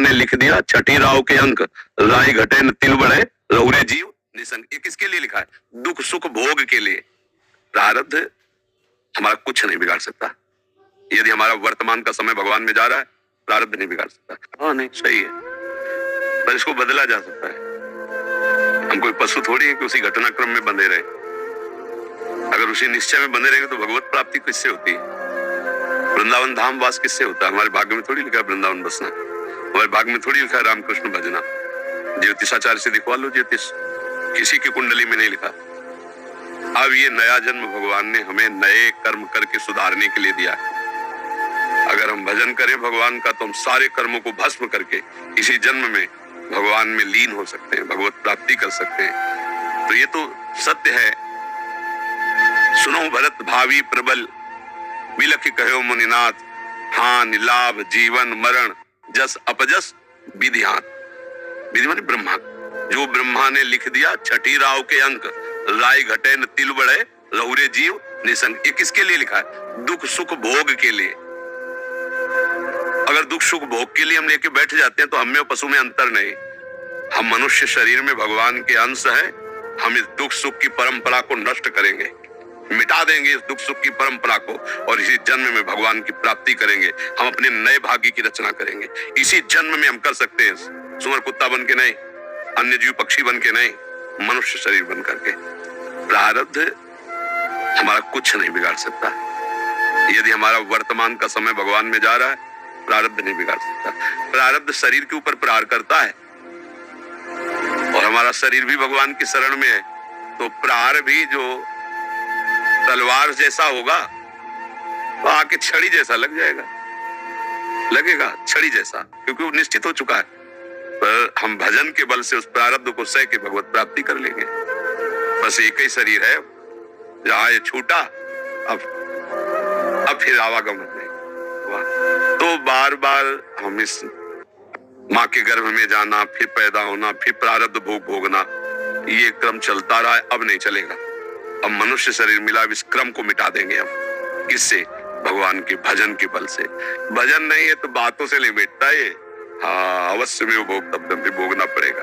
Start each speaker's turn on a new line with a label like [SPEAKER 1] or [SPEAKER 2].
[SPEAKER 1] ने लिख दिया छठी राव के अंक, राय घटे न तिल बढ़े, रहुरे जीव निसंग। ये किसके लिए लिखा है? दुख सुख भोग के लिए। प्रारब्ध हमारा कुछ नहीं बिगाड़ सकता। यदि हमारा वर्तमान का समय भगवान में जा रहा है, प्रारब्ध नहीं बिगाड़ सकता। हाँ नहीं सही है, पर इसको बदला जा सकता है। हम कोई पशु थोड़ी है कि उसी घटनाक्रम में बंधे रहे। अगर उसी निश्चय में बंधे रहेंगे तो भगवत प्राप्ति किससे होती है? वृंदावन धाम वास किससे होता है? हमारे भाग्य में थोड़ी लिखा है वृंदावन बसना, हमारे भाग्य में थोड़ी लिखा है रामकृष्ण भजना। ज्योतिषाचार्य से दिखवा लो ज्योतिष, किसी की कुंडली में नहीं लिखा। अब ये नया जन्म भगवान ने हमें नए कर्म करके सुधारने के लिए दिया है। अगर हम भजन करें भगवान का तो हम सारे कर्मों को भस्म करके इसी जन्म में भगवान में लीन हो सकते हैं, भगवत प्राप्ति कर सकते हैं। तो ये तो सत्य है। सुनो भरत भावी प्रबल, बिलख कहो मुनिनाथ, हानि लाभ जीवन मरण, जस अपजस विधिहान। विधि माने ब्रह्मा, जो ब्रह्मा ने लिख दिया छठी राव के अंक, राय घटे न तिल बढ़े, रहुरे जीव निसंग। ये किसके लिए लिखा है? दुख सुख भोग के लिए। अगर दुख सुख भोग के लिए हम लेके बैठ जाते हैं तो हमें और पशु में अंतर नहीं। हम मनुष्य शरीर में भगवान के अंश हैं। हम इस दुख सुख की परंपरा को नष्ट करेंगे, मिटा देंगे इस दुख सुख की परंपरा को, और इसी जन्म में भगवान की प्राप्ति करेंगे। हम अपने नए भाग्य की रचना करेंगे। इसी जन्म में हम कर सकते हैं, सुअर कुत्ता बन के नहीं, अन्य जीव पक्षी बन के नहीं, मनुष्य शरीर बन करके। प्रारब्ध हमारा कुछ नहीं बिगाड़ सकता। यदि हमारा वर्तमान का समय भगवान में जा रहा है, प्रारब्ध नहीं बिगाड़ सकता। प्रारब्ध शरीर के ऊपर प्रहार करता है और हमारा शरीर भी भगवान की शरण में है, तो प्रहार भी जो तलवार जैसा होगा वो आके छड़ी जैसा लग जाएगा, लगेगा छड़ी जैसा, क्योंकि वो निश्चित हो चुका है। पर हम भजन के बल से उस प्रारब्ध को सह के भगवत प्राप्ति कर लेंगे। बस एक ही शरीर है, जहां ये छूटा अब फिर आवागमन नहीं। तो बार बार हम इस माँ के गर्भ में जाना, फिर पैदा होना, फिर प्रारब्ध भोग भोगना, ये क्रम चलता रहा है। अब नहीं चलेगा। अब मनुष्य शरीर मिला, इस क्रम को मिटा देंगे हम। किससे? भगवान के भजन के बल से। भजन नहीं है तो बातों से नहीं मिटता ये। हाँ, अवश्य में वो भोग तब भोगना पड़ेगा।